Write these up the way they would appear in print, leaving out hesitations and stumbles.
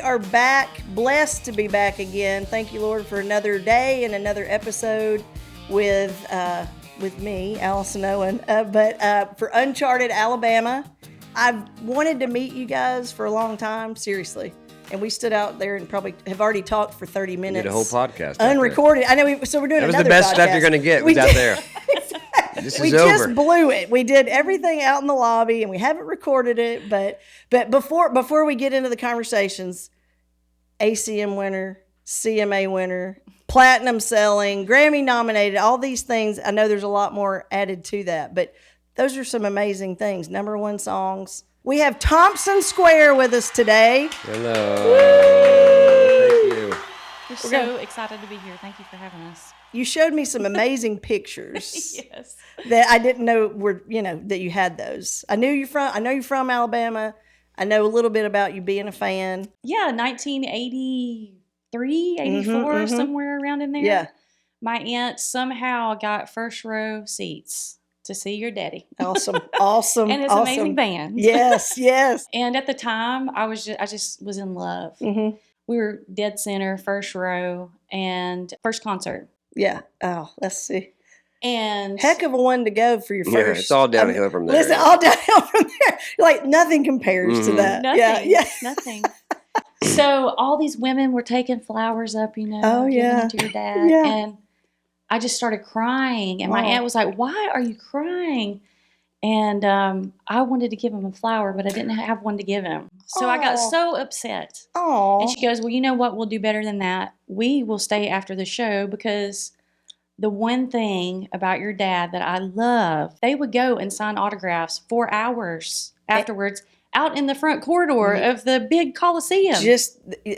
We are back, blessed to be back again. Thank you, Lord, for another day and another episode with me, Alison Owen. But for Uncharted Alabama, I've wanted to meet you guys for a long time, seriously. And we stood out there and probably have already talked for 30 minutes. We did a whole podcast. Unrecorded. I know. So we're doing another podcast. That was the best stuff you're going to get. Was out there. We just blew it. We did everything out in the lobby, and we haven't recorded it. But before we get into the conversations, ACM winner, CMA winner, platinum selling, Grammy nominated, all these things. I know there's a lot more added to that, but those are some amazing things. #1 songs. We have Thompson Square with us today. Hello. Thank you. We're so excited to be here. Thank you for having us. You showed me some amazing pictures. Yes. That I didn't know were, that you had those. I know you're from Alabama. I know a little bit about you being a fan. Yeah, 1983, 84, somewhere around in there. Yeah. My aunt somehow got first row seats to see your daddy. Awesome. And his amazing band. Yes. And at the time, I just was in love. Mm-hmm. We were dead center, first row, and first concert. Yeah. Oh, let's see. And heck of a one to go for your first. Yeah, it's all downhill from there. Listen, all downhill from there. Like nothing compares to that. Nothing. Yeah. Nothing. So all these women were taking flowers up, giving them to your dad. Yeah. And I just started crying. And my aunt was like, "Why are you crying?" And I wanted to give him a flower, but I didn't have one to give him. So I got so upset. Oh. And she goes, "Well, you know what? We'll do better than that. We will stay after the show because the one thing about your dad that I love, they would go and sign autographs for hours afterwards out in the front corridor of the big Coliseum."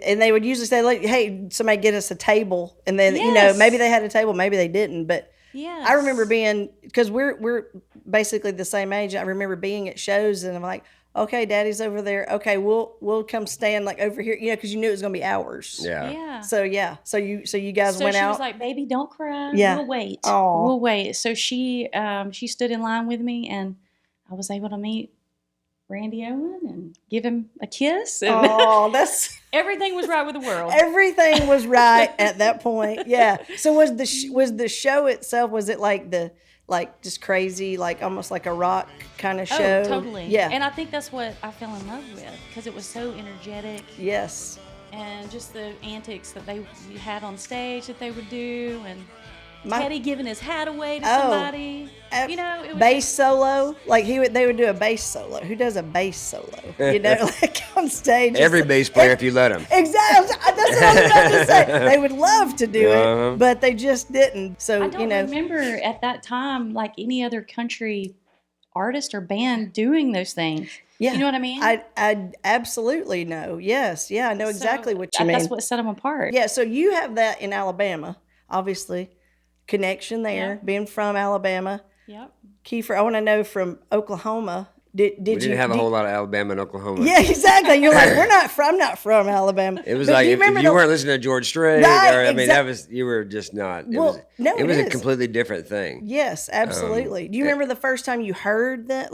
And they would usually say, like, "Hey, somebody get us a table." And then, maybe they had a table, maybe they didn't. But yes. I remember because we're basically the same age. I remember being at shows and I'm like, "Okay, Daddy's over there. Okay, we'll come stand like over here," because you knew it was going to be hours. Yeah. So you guys went out. So she was like, "Baby, don't cry. Yeah. We'll wait. Aww. We'll wait." So she stood in line with me, and I was able to meet Randy Owen and give him a kiss. And everything was right with the world. Everything was right at that point. Yeah. So was the show itself? Was it like just crazy, like almost like a rock kind of show? Oh, totally. Yeah. And I think that's what I fell in love with because it was so energetic. Yes. And just the antics that they had on stage that they would do, and Teddy giving his hat away to somebody. It was bass solo. Like they would do a bass solo. Who does a bass solo? Like on stage. Every bass player, if you let them. Exactly. That's what I was about to say. They would love to do it, but they just didn't. So I don't remember at that time like any other country artist or band doing those things. Yeah. You know what I mean? I absolutely know. Yes. Yeah, I know exactly what you mean. That's what set them apart. Yeah. So you have that in Alabama, obviously. Connection there, being from Alabama. Yep. Kiefer, I want to know from Oklahoma. We didn't have a whole lot of Alabama and Oklahoma. Yeah, exactly. You're like, I'm not from Alabama. It was like if you weren't listening to George Strait, you were just not. It was a completely different thing. Yes, absolutely. Do you remember the first time you heard that,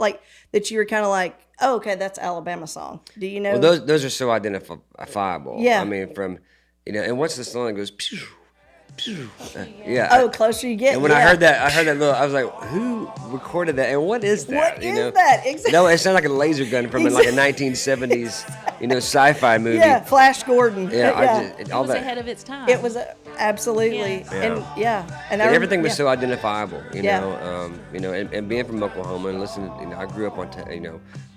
that you were kind of like, "Oh, okay, that's Alabama song"? Do you know? Well, those are so identifiable. Yeah. I mean, from and once the song that goes. Pew, yeah. Oh, closer you get. And when I heard that little, I was like, "Who recorded that? And what is that?" What is that? Exactly. No, it sounded like a laser gun from like a 1970s, sci-fi movie. Yeah, Flash Gordon. Yeah, it was ahead of its time. It was absolutely, and everything was so identifiable, know, and being from Oklahoma and listening, I grew up on,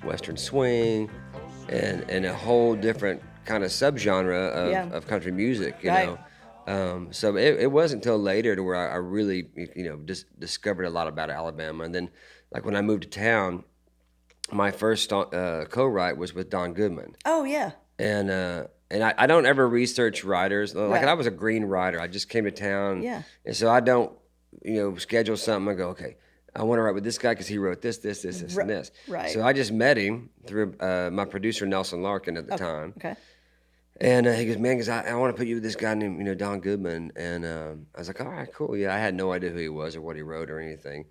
Western swing, and a whole different kind of subgenre of country music, you know. So it wasn't until later to where I really, just discovered a lot about Alabama. And then, like when I moved to town, my first co-write was with Don Goodman. Oh yeah. And I don't ever research writers. Like I was a green writer. I just came to town. Yeah. And so I don't, schedule something. I go, okay, I want to write with this guy because he wrote this, and this. Right. So I just met him through my producer Nelson Larkin at the time. Okay. And he goes, "Man, because I want to put you with this guy named Don Goodman." And I was like, "All right, cool." Yeah, I had no idea who he was or what he wrote or anything,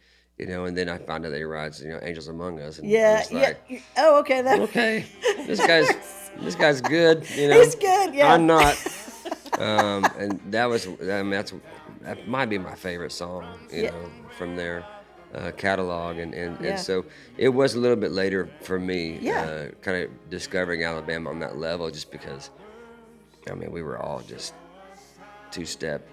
And then I found out that he writes, "Angels Among Us." And yeah. like, Oh, okay. Okay, this guy's this guy's good. He's good. Yeah, I'm not. And that might be my favorite song, you know, from their catalog, and so it was a little bit later for me, kind of discovering Alabama on that level, just because, I mean, we were all just two-step,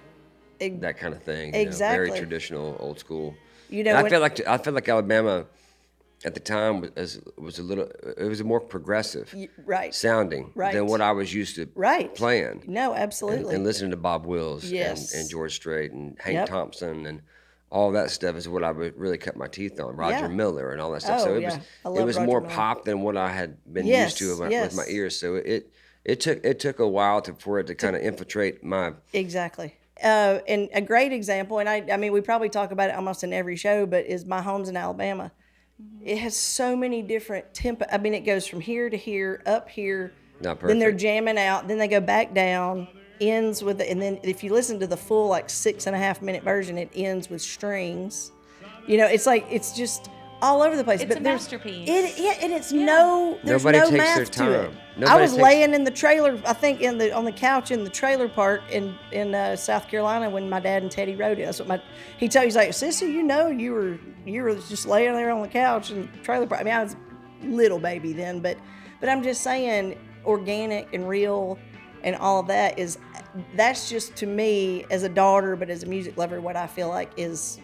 that kind of thing, exactly. very traditional, old school. And I felt like Alabama at the time was more progressive, sounding than what I was used to playing. No, absolutely. And listening to Bob Wills and George Strait and Hank Thompson and all that stuff is what I would really cut my teeth on. Roger Miller and all that stuff. So it was more Miller. Pop than what I had been used to with my ears. So it took a while for it to kind of infiltrate my... Exactly. And a great example, and I mean, we probably talk about it almost in every show, but is My Home's in Alabama. It has so many different tempo. I mean, it goes from here to here, up here. Not perfect. Then they're jamming out. Then they go back down. Ends with it, and then if you listen to the full like 6.5 minute version, it ends with strings. It's like it's just all over the place. It's a masterpiece. And it's there's nobody no takes math their to time. it. I was laying in the trailer, I think on the couch in the trailer park in South Carolina when my dad and Teddy wrote it. That's what he told me. He's like, "Sissy, you were just laying there on the couch in the trailer park." I mean, I was a little baby then, but I'm just saying, organic and real. And all of that's just, to me, as a daughter, but as a music lover, what I feel like is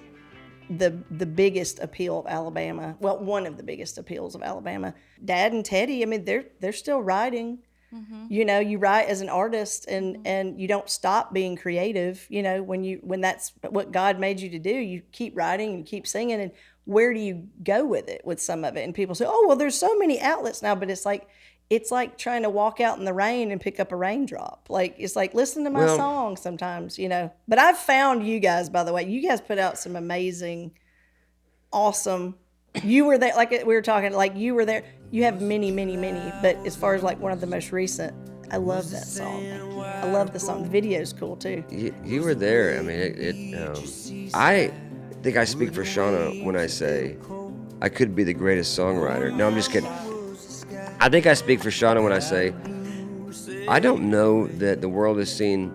the biggest appeal of Alabama. Well, one of the biggest appeals of Alabama. Dad and Teddy, I mean, they're still writing. Mm-hmm. You write as an artist, and you don't stop being creative. When that's what God made you to do, you keep writing and keep singing. And where do you go with it, with some of it? And people say, "Oh, well, there's so many outlets now," but it's like trying to walk out in the rain and pick up a raindrop. Like, it's like, listen to my song sometimes, But I've found you guys, by the way. You guys put out some amazing, awesome. You were there, like we were talking, like you were there. You have many, many, many. But as far as like one of the most recent, I love that song. I love the song. The video's cool too. You were there. I mean, I think I speak for Shauna when I say I could be the greatest songwriter. No, I'm just kidding. I think I speak for Shauna when I say I don't know that the world has seen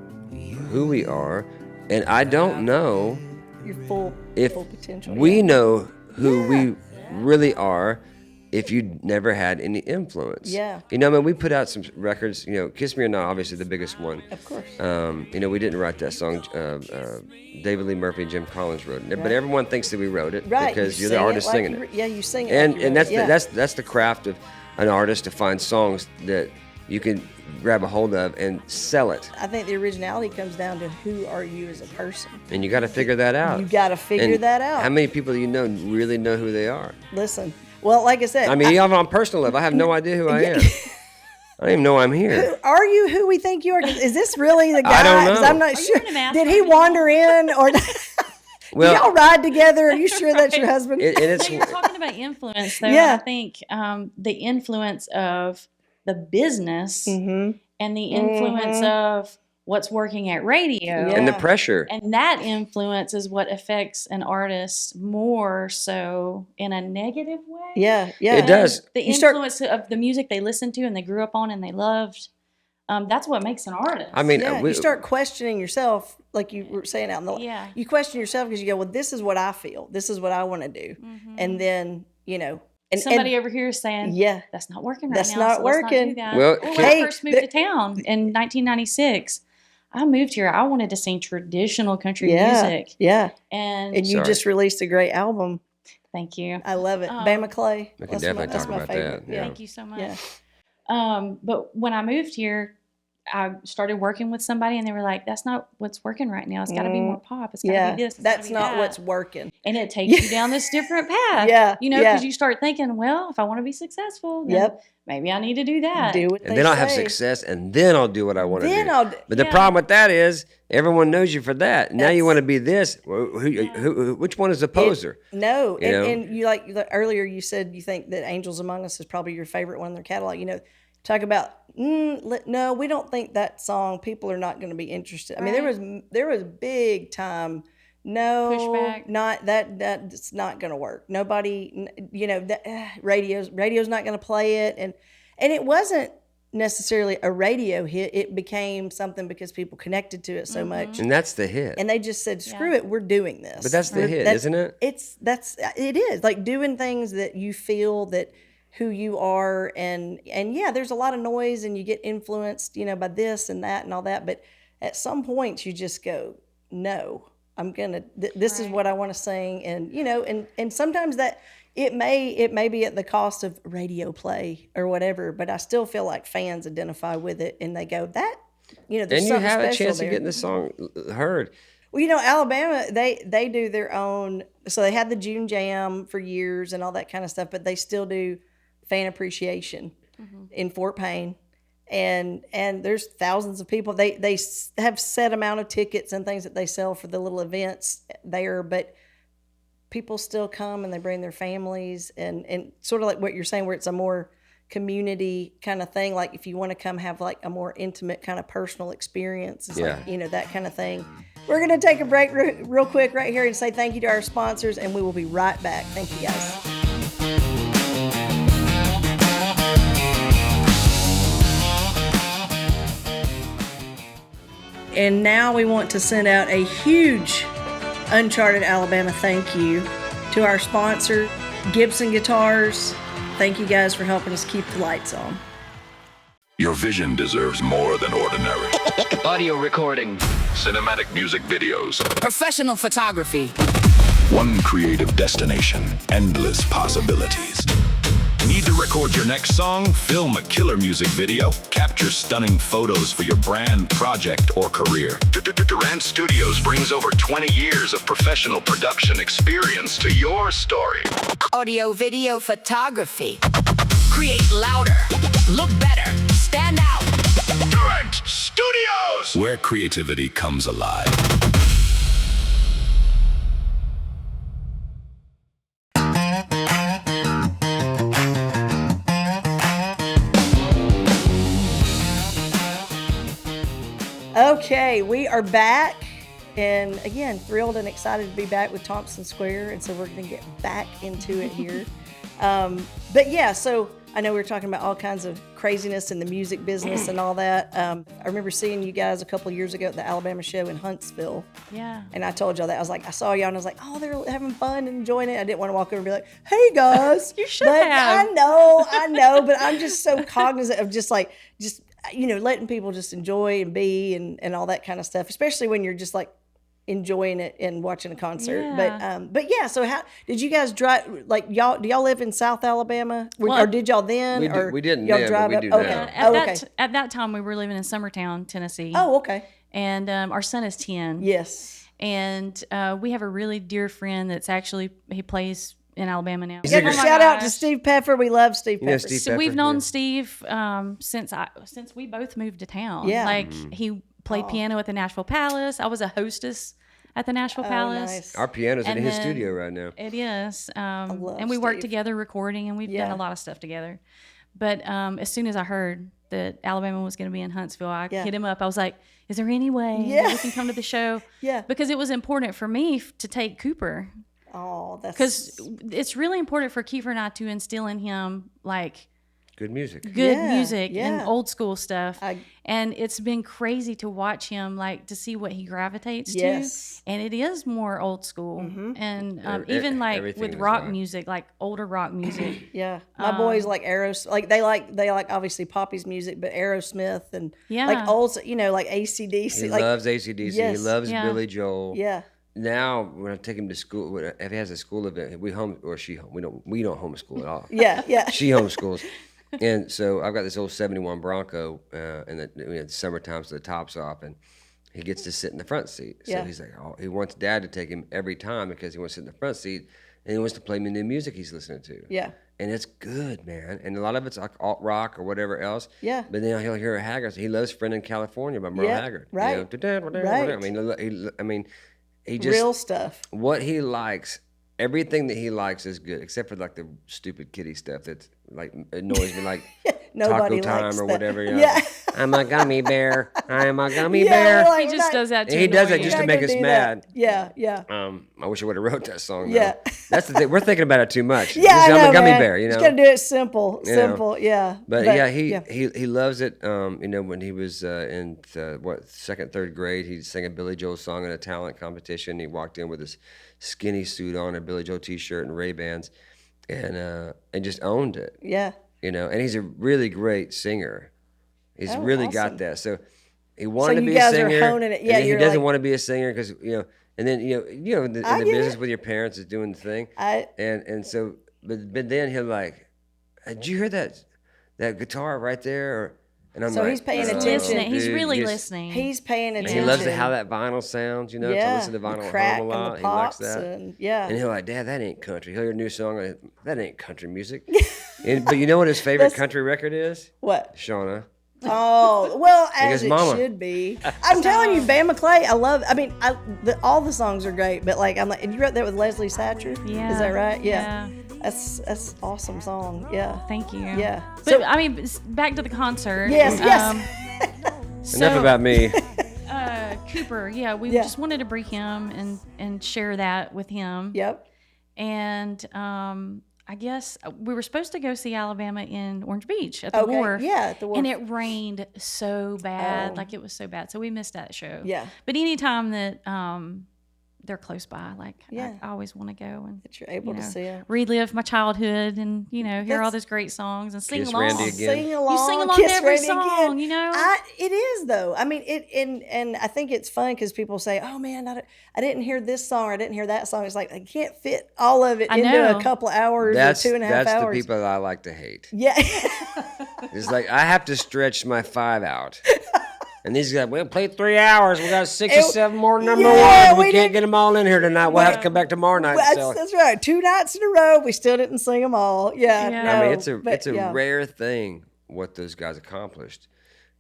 who we are, and I don't know your full potential. We know who we really are if you never had any influence. Yeah. I mean, we put out some records, Kiss Me or Not, obviously the biggest one. Of course. We didn't write that song. David Lee Murphy and Jim Collins wrote it. Right. But everyone thinks that we wrote it because you're the artist singing it. Yeah, you sing it. And that's the craft of an artist, to find songs that you can grab a hold of and sell it. I think the originality comes down to who are you as a person. And you got to figure that out. You got to figure that out. How many people do you know really know who they are? Listen, well, like I said. I mean, on a personal level, I have no idea who I am. I don't even know I'm here. Are you who we think you are? Is this really the guy? I don't know. 'Cause I'm not sure. Did he wander in or... Well, do y'all ride together? Are you sure that's your husband? You're talking about influence, though. Yeah. I think the influence of the business and the influence of what's working at radio. And the pressure. And that influence is what affects an artist more so in a negative way. Yeah. It does. The influence of the music they listened to and they grew up on and they loved. That's what makes an artist. I mean, you start questioning yourself, like you were saying out in the you question yourself because you go, well, this is what I feel, this is what I want to do, and then and somebody over here is saying, that's not working right now. That's not working. Let's not do that. When I first moved to town in 1996, I moved here. I wanted to sing traditional country music. Yeah, and you just released a great album. Thank you. I love it. Bama Clay. We can definitely talk about that. Yeah. Thank you so much. Yeah. But when I moved here, I started working with somebody and they were like, that's not what's working right now. It's got to be more pop. It's got to be this. That's not what's working. And it takes you down this different path. Because you start thinking, well, if I want to be successful, then maybe I need to do that. And then I'll have success and then I'll do what I want to do. But the problem with that is everyone knows you for that. Now you want to be this. Which one is the poser? And you like earlier you said you think that Angels Among Us is probably your favorite one in their catalog. Talk about no, we don't think that song. People are not going to be interested. I mean, there was big time. No, pushback. Not that's not going to work. Nobody, radio's not going to play it, and it wasn't necessarily a radio hit. It became something because people connected to it so much. And that's the hit. And they just said, screw it, we're doing this. But that's the hit, isn't it? It is. Like doing things that you feel that who you are. And yeah, there's a lot of noise and you get influenced, by this and that and all that. But at some point you just go, no, I'm going to, this is what I want to sing. And, and sometimes that, it may be at the cost of radio play or whatever, but I still feel like fans identify with it and they go, that, there's and you something have a special chance there. of getting the song heard. Well, Alabama, they do their own, so they had the June Jam for years and all that kind of stuff, but they still do fan appreciation in Fort Payne. And there's thousands of people. They have set amount of tickets and things that they sell for the little events there, but people still come and they bring their families and sort of like what you're saying, where it's a more community kind of thing. Like if you want to come have like a more intimate kind of personal experience, it's like, that kind of thing. We're going to take a break real quick right here and say thank you to our sponsors, and we will be right back. Thank you, guys. And now we want to send out a huge Uncharted Alabama thank you to our sponsor, Gibson Guitars. Thank you guys for helping us keep the lights on. Your vision deserves more than ordinary. Audio recording. Cinematic music videos. Professional photography. One creative destination. Endless possibilities. Need to record your next song? Film a killer music video? Capture stunning photos for your brand, project, or career? Durant Studios brings over 20 years of professional production experience to your story. Audio video photography. Create louder. Look better. Stand out. Durant Studios! Where creativity comes alive. Okay, we are back, and again, thrilled and excited to be back with Thompson Square, and so we're going to get back into it here. But yeah, so I know we were talking about all kinds of craziness in the music business and all that. I remember seeing you guys a couple of years ago at the Alabama show in Huntsville. Yeah. And I told y'all that. I was like, I saw y'all and I was like, oh, they're having fun and enjoying it. I didn't want to walk over and be like, hey guys. You should have. I know, but I'm just so cognizant of just letting people just enjoy and be and all that kind of stuff, especially when you're just like enjoying it and watching a concert. Yeah. But yeah, so how did you guys drive? Like y'all, do y'all live in South Alabama, or did y'all then? We didn't. Y'all then, drive but we up? do Okay. now. At that time, we were living in Summertown, Tennessee. Oh, okay. And our son is 10. Yes. And we have a really dear friend that's actually, he plays in Alabama now. Yeah, shout out to Steve Peffer. We love Steve Peffer. Steve So Peffer, we've known Steve since we both moved to town. Yeah. Like he played piano at the Nashville Palace. I was a hostess at the Nashville Palace. Nice. Our piano's in And his then- studio right now. It is. love And we work Steve. together recording, and we've done Yeah. a lot of stuff together. But as soon as I heard that Alabama was going to be in Huntsville, I hit him up. I was like, is there any way that we can come to the show? Yeah. Because it was important for me to take Cooper. Oh, that's Because it's really important for Kiefer and I to instill in him, like, Good music. good Yeah, music yeah. and old school stuff. I- And it's been crazy to watch him, like, to see what he gravitates Yes. to. And it is more old school. And even like everything with is rock like- music, like older rock music. Yeah, my boys like they like obviously Poppy's music, but Aerosmith and Yeah. like old, like AC/DC. He like, loves AC/DC. Yes. He loves Yeah. Billy Joel. yeah, Now when I take him to school, if he has a school event, we don't homeschool at all. yeah. She homeschools. And so I've got this old 71 Bronco, and the summertime, so the top's off, and he gets to sit in the front seat. So Yeah. he's like, he wants Dad to take him every time because he wants to sit in the front seat, and he wants to play me new music he's listening to. Yeah. And it's good, man. And a lot of it's like alt rock or whatever else. Yeah. But then he'll hear Haggard. He loves "Friend in California" by Merle Yeah, Haggard. right. Right. I mean, he just Real stuff. what he likes. Everything that he likes is good, except for like the stupid kiddie stuff that's like annoys me. Like Nobody Taco likes Time or that. whatever. Yeah. I'm a gummy bear. I'm a gummy Yeah, bear. we're like, He just does that to He does annoy it just you. to make us mad. Yeah, yeah. I wish I would have wrote that song. Yeah. Though. That's the thing. We're thinking about it too much. Yeah, I know, I'm a gummy man. bear. You know, Just gotta do it simple, You know. simple. Yeah. But yeah, he loves it. You know, when he was in second, third grade, he sang a Billy Joel song in a talent competition. He walked in with his skinny suit on, a Billy Joel T-shirt, and Ray-Bans, and just owned it. Yeah. You know, and he's a really great singer. He's really got that. So he wanted to you be guys a singer. are honing it. Yeah, and then he you're doesn't like- want to be a singer because and then in the get business it. with your parents is doing the thing. And so but then he'll like, did you hear that guitar right there? And I'm So like, he's paying "Oh, attention. Listening. He's dude, really just-" listening. He's paying And attention. he loves how that vinyl sounds, to listen to vinyl the at crack home a lot. and the He likes pops that. and yeah. And he'll like, Dad, that ain't country. He'll hear a new song, like, that ain't country music. But you know what his favorite country record is? What? Shauna. Oh, well, as goes, it "Mama." should be. I'm telling you, Bam McClay, all the songs are great, but like, I'm like, and you wrote that with Leslie Satcher? Yeah. Is that right? Yeah. That's awesome song. Yeah. Thank you. Yeah. But I mean, back to the concert. Yes, yes. Enough about me. Cooper. Yeah, we Yeah. just wanted to bring him and share that with him. Yep. And I guess we were supposed to go see Alabama in Orange Beach at the Okay. wharf. Yeah, at the wharf. And it rained so bad. Oh. Like it was so bad. So we missed that show. Yeah. But anytime that they're close by, like Yeah. I always want to go and That you're able to see it. relive my childhood and hear all That's- those great songs and sing Kiss along. Randy again. Sing along. You sing along Kiss to every Randy song, again. It is though. I mean, and I think it's fun because people say, "Oh man, I didn't hear this song or I didn't hear that song." It's like I can't fit all of it I into know. a couple of hours or 2.5 hours. That's the people I like to hate. Yeah. It's like I have to stretch my 5 out. And these guys, we'll play 3 hours. We got 67 more number Yeah, ones. We we can't did- get them all in here tonight. We'll have to come back tomorrow night. That's right. 2 nights in a row, we still didn't sing them all. Yeah. Yeah. No, I mean, but, it's a yeah. rare thing what those guys accomplished,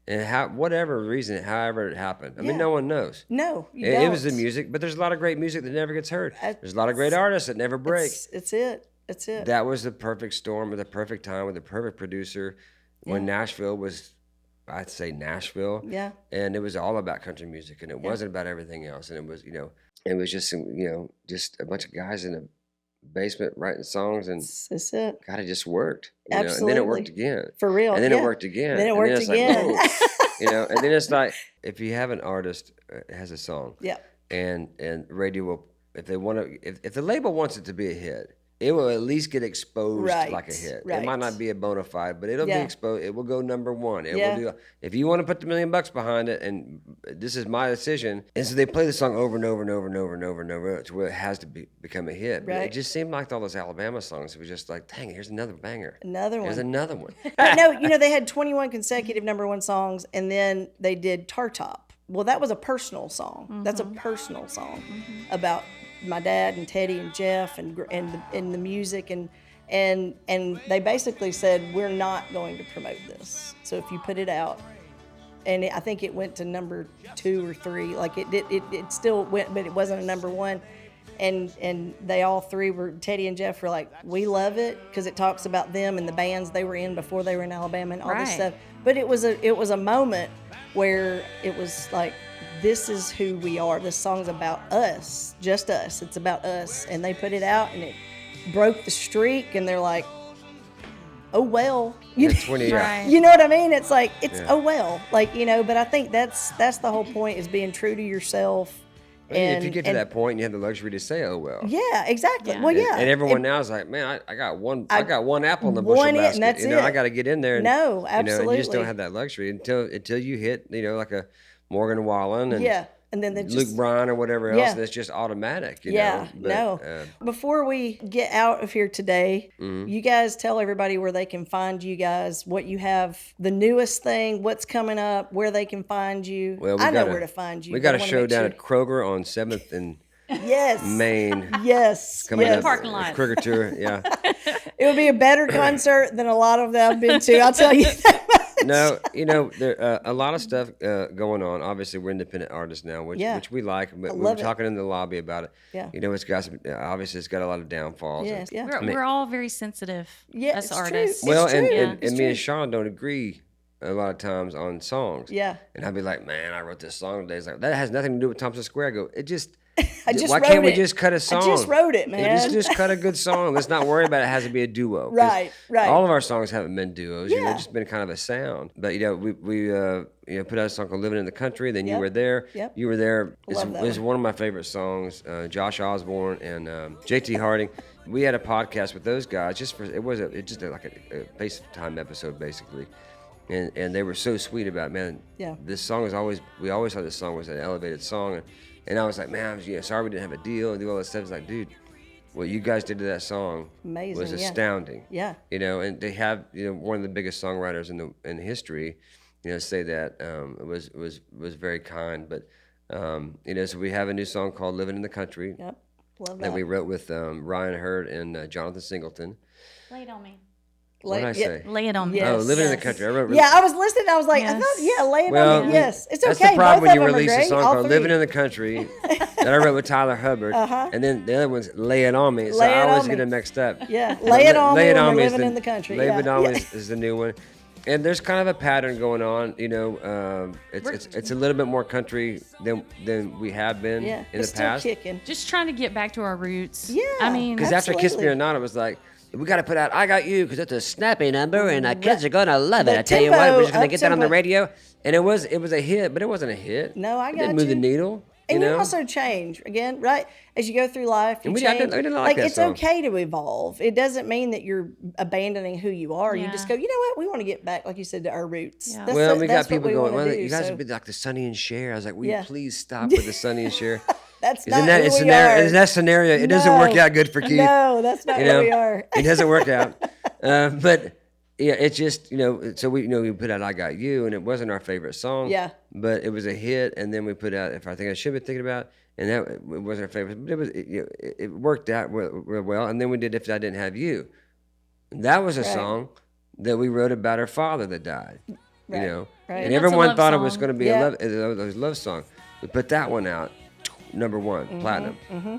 and whatever reason, however it happened. I mean, no one knows. No, you It was the don't. music, but there's a lot of great music that never gets heard. There's a lot of great artists that never break. It's it. That was the perfect storm at the perfect time with the perfect producer when Nashville was, I'd say Nashville. Yeah. And it was all about country music, and it wasn't about everything else. And it was, it was just, just a bunch of guys in a basement writing songs, and That's it. God, it just worked. Absolutely. And then it worked again. For real. And then yeah. it worked again. Then it and worked then it's again. Like, whoa. And then it's like, if you have an artist has a song, Yeah. and radio will, if they want to, if the label wants it to be a hit, it will at least get exposed Right, like a hit. right. It might not be a bona fide, but it'll be Yeah. exposed. It will go number one. It Yeah. will do. If you want to put the $1 million behind it, and this is my decision, and so they play the song over and over and over and over and over and over to where it has to become a hit. But Right. it just seemed like all those Alabama songs. It was just like, dang, here's another banger. Another Here's one. another one. But no, they had 21 consecutive number one songs, and then they did Tar Top. Well, that was a personal song. That's a personal song about my dad and Teddy and Jeff and the music and they basically said, we're not going to promote this. So if you put it out, and I think it went to number 2 or 3, like it still went, but it wasn't a number 1. And they all three were, Teddy and Jeff were like, we love it because it talks about them and the bands they were in before they were in Alabama and all this Right. stuff. But it was a moment where it was like, this is who we are. This song's about us, just us. It's about us. And they put it out and it broke the streak and they're like, oh well. You, 20, Right. you know what I mean? It's like, it's Yeah. oh well. Like, but I think that's the whole point, is being true to yourself. And if you get to that point, you have the luxury to say, "Oh well." Yeah, exactly. Yeah. Well, yeah. And everyone now is like, "Man, I got one apple in the bushel one basket. and that's I it. got to get in there." And, No, and you just absolutely. don't have that luxury until you hit, like a Morgan Wallen and Yeah. And then they just, Luke Bryan or whatever else, Yeah. and it's just automatic. yeah, know? But, no. Before we get out of here today, Mm-hmm. you guys tell everybody where they can find you guys, what you have, the newest thing, what's coming up, where they can find you. Well, I know where to find you. We but got I a wanna show make down sure- at Kroger on 7th and Yes. Main. Yes. Coming yes. up. Parking lot. Kroger tour, yeah. It would be a better concert than a lot of them I've been to. I'll tell you that. No, there a lot of stuff going on. Obviously, we're independent artists now, which we like. But we were talking in the lobby about it. Yeah. It's got some, obviously it's got a lot of downfalls. Yes, yeah. We're all very sensitive as artists. Well, it's and me true. and Sean don't agree a lot of times on songs. Yeah. And I'd be like, man, I wrote this song today. It's like, that has nothing to do with Thompson Square. I go, why can't we just cut a song? I just wrote it, man. Just cut a good song. Let's not worry about it has to be a duo. Right. All of our songs haven't been duos. Yeah. They've just been kind of a sound. But we put out a song called "Living in the Country." Then you were there. Yep. You were there. It's one. one of my favorite songs. Josh Osborne and JT Harding. We had a podcast with those guys. It was like a FaceTime episode basically. And they were so sweet about, man, this song we always thought this song was an elevated song. And I was like, man, sorry we didn't have a deal and do all that stuff. It's like, dude, what you guys did to that song was astounding. Yeah. And they have, one of the biggest songwriters in history, say that it was very kind. But, so we have a new song called Living in the Country. Yep. Love that. That we wrote with Ryan Hurd and Jonathan Singleton. Lay it on me. What did I say? Lay it on me. Yes. Oh, Living in the Country. I wrote, I was listening. I was like, I thought, lay it on me. Yes, it's okay. That's the problem Both when you of them release are a great. song All called three. Living in the Country that I wrote with Tyler Hubbard. And then the other one's Lay It On Me. So I always get them mixed up. Yeah, Lay It On Me Lay It when On we're Me is Living in the Country. Lay It On Me is the new one. And there's kind of a pattern going on, it's a little bit more country than we have been in the still past. Kicking. Just trying to get back to our roots. Yeah. I mean, Because after Kiss Me or Not, it was like, we got to put out I Got You because it's a snappy number and our kids are going to love it. I tell you what, we're just going to get that on the radio. And it was a hit, but it wasn't a hit. No, I got It didn't move the needle. And you also change again, right? As you go through life, you change. I didn't like that it's song. okay to evolve. It doesn't mean that you're abandoning who you are. You just go, you know what? We want to get back, like you said, to our roots. Yeah. We got people going, well, you guys would be like the Sonny and Cher. I was like, will you please stop with the Sonny and Cher? That's in not that, who we are. are. In that scenario, it doesn't work out good for Keith. No, that's not who we are. It doesn't work out. But yeah, it's just, so we put out I Got You, and it wasn't our favorite song. Yeah. But it was a hit, and then we put out If I Think I Should Be Thinking About, and that it wasn't our favorite. But it worked out real well. And then we did If I Didn't Have You. And that was a song that we wrote about her father that died. Right. And everyone thought it was going to be Yeah. a love song. We put that one out, number one, platinum. Mm-hmm.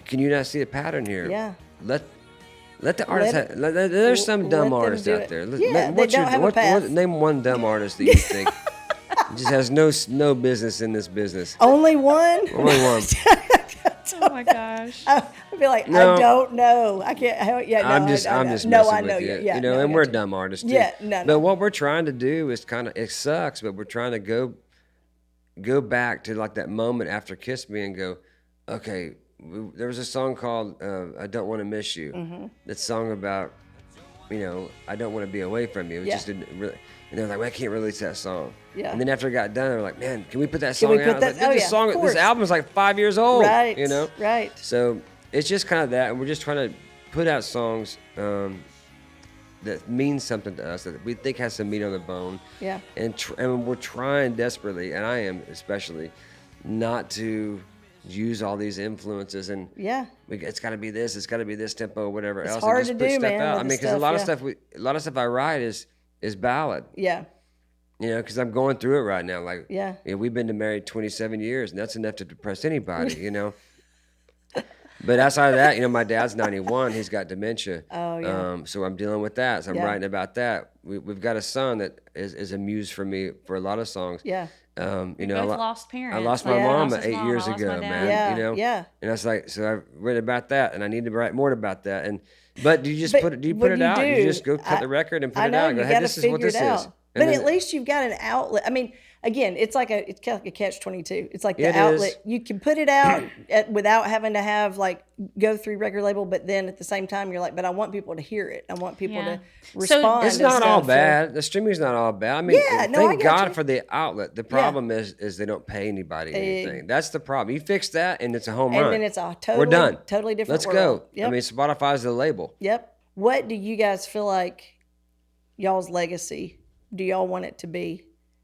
Can you not see a pattern here? Yeah. Let the artists there's some dumb artists out there. They don't have a path. Name one dumb artist that you think just has no business in this business. Only one? Only one. oh my gosh. I'd be like, No. I don't know. I can't. I'm just messing I with know you. Yeah, And we're dumb artists too. Yeah, no. But what we're trying to do is it sucks, but we're trying to go back to like that moment after Kiss Me and go, okay, there was a song called I Don't Want to Miss You. Mm-hmm. That song about, I don't want to be away from you. It just didn't really, and they were like, well, I can't release that song. Yeah. And then after it got done, they were like, man, can we put that song out? I was like, of this course. album's like 5 years old. Right. Right. So it's just kind of that, and we're just trying to put out songs that mean something to us, that we think has some meat on the bone. Yeah. And we're trying desperately, and I am especially, not to use all these influences and it's got to be this, it's got to be this tempo, whatever it's else. Hard and just to put do, stuff man. out. I mean, because a lot of stuff I write is ballad. Yeah. Because I'm going through it right now. Like, Yeah. We've been married 27 years, and that's enough to depress anybody. But outside of that, my dad's 91. He's got dementia. Oh, yeah. So I'm dealing with that. So I'm writing about that. We've got a son that is a muse for me for a lot of songs. Yeah. We both lost parents. I lost my mom 8 years ago, man. Yeah. And I was like, so I've read about that, and I need to write more about that. But do you just put it out? You just go cut the record and put it out. And go, hey, this is what this is. But at least you've got an outlet. I mean, again, it's kind of like a catch-22. It's like the outlet. You can put it out without having to have go through record label, but then at the same time you're like, but I want people to hear it. I want people to respond. It's not all bad. The streaming's not all bad. I mean, thank God for the outlet. The problem is they don't pay anybody anything. That's the problem. You fix that and it's a home run. And then it's a we're done. Totally different Let's world. go. Yep. I mean, Spotify's the label. Yep. What do you guys feel like y'all's legacy? Do y'all want it to be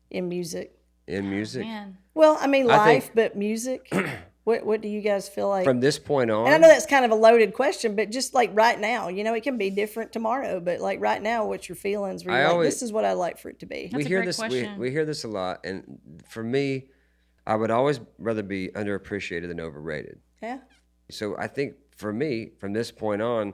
in music? In music? Man. Well, I mean, life, but music. What do you guys feel like? From this point on? And I know that's kind of a loaded question, but just like right now, it can be different tomorrow, but like right now, what's your feelings? Where you're like, this is what I'd like for it to be. That's a great question. We hear this a lot. And for me, I would always rather be underappreciated than overrated. Yeah. So I think for me, from this point on,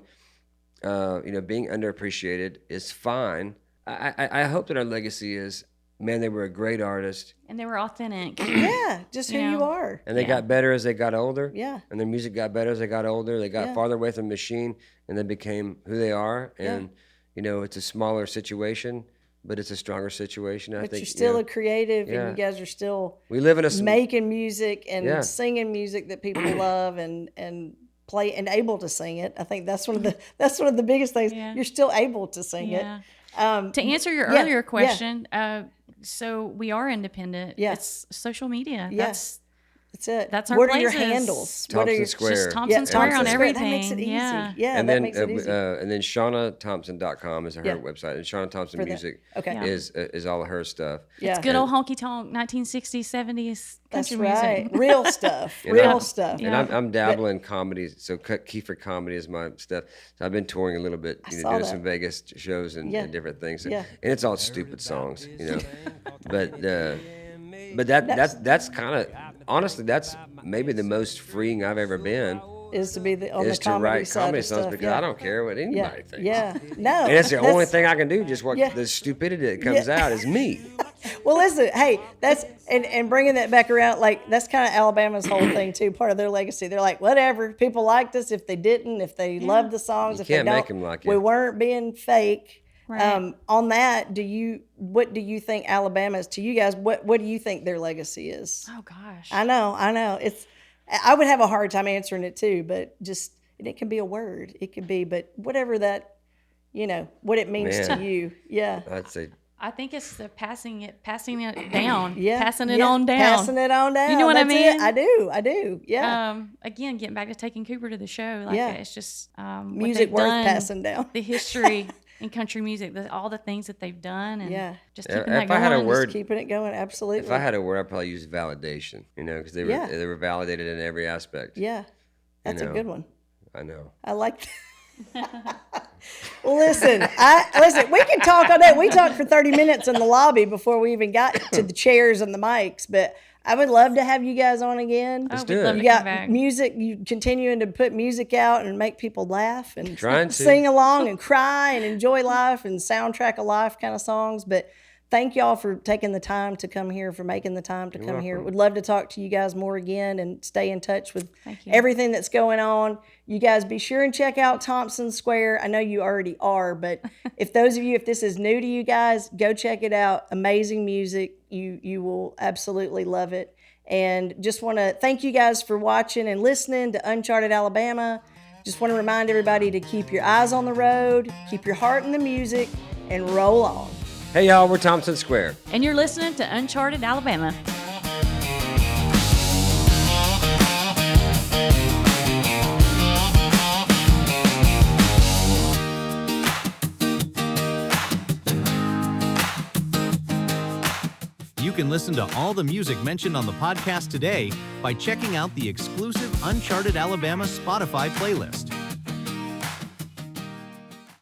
being underappreciated is fine. I hope that our legacy is, man, they were a great artist. And they were authentic. Yeah, just who you are. And they got better as they got older. Yeah. And their music got better as they got older. They got farther away from the machine, and they became who they are. And, it's a smaller situation, but it's a stronger situation. I think you're still a creative, and you guys are still making music and singing music that people love and play and able to sing it. I think that's one of the biggest things. Yeah. You're still able to sing it. To answer your earlier question, so we are independent. Yeah. It's social media. Yeah. That's it. That's our places. What are your handles? Thompson Square. Just Thompson Square on everything. That makes it easy. Yeah, and that makes it easy. And then ShaunaThompson.com is her website. And Shauna Thompson Music is all of her stuff. Yeah. It's good old honky tonk 1960s, 70s country music. Real stuff. Real stuff. And I'm dabbling in comedy. So Kiefer comedy is my stuff. So I've been touring a little bit, doing some Vegas shows and different things. And it's all stupid songs, But that's kind of, honestly, that's maybe the most freeing I've ever been. Is to be on the comedy write side comedy of songs stuff, because I don't care what anybody thinks. Yeah, no. And it's the only thing I can do. Just what the stupidity that comes out is me. Well, listen, hey, that's and bringing that back around, like that's kind of Alabama's whole thing too. Part of their legacy. They're like, whatever, people liked us. If they didn't, if they loved the songs, if they don't, make them like you. We weren't being fake. Right. On that, what do you think Alabama is to you guys? What do you think their legacy is? Oh gosh. I know. I would have a hard time answering it too, but it can be a word. It could be, but whatever that, what it means to you. Yeah. I'd say. I think it's the passing it down. Yeah. Passing it on down. Passing it on down. You know what I mean? I do. Yeah. Again, getting back to taking Cooper to the show, it's just music worth passing down. The history in country music, all the things that they've done, and just keeping that if going. I had a word, keeping it going, absolutely. If I had a word, I'd probably use validation. Because they were validated in every aspect. Yeah, that's a good one. I know. I like that. Well, listen, we can talk all day. We talked for 30 minutes in the lobby before we even got to the chairs and the mics, but I would love to have you guys on again. Let's do it. You got music, you continuing to put music out and make people laugh and trying to sing along and cry and enjoy life and soundtrack of life kind of songs. But thank y'all for taking the time to come here, for making the time to come here. Would love to talk to you guys more again and stay in touch with everything that's going on. You guys be sure and check out Thompson Square. I know you already are, but if this is new to you guys, go check it out. Amazing music. You will absolutely love it. And just want to thank you guys for watching and listening to Uncharted Alabama. Just want to remind everybody to keep your eyes on the road, keep your heart in the music, and roll on. Hey, y'all, we're Thompson Square. And you're listening to Uncharted Alabama. You can listen to all the music mentioned on the podcast today by checking out the exclusive Uncharted Alabama Spotify playlist.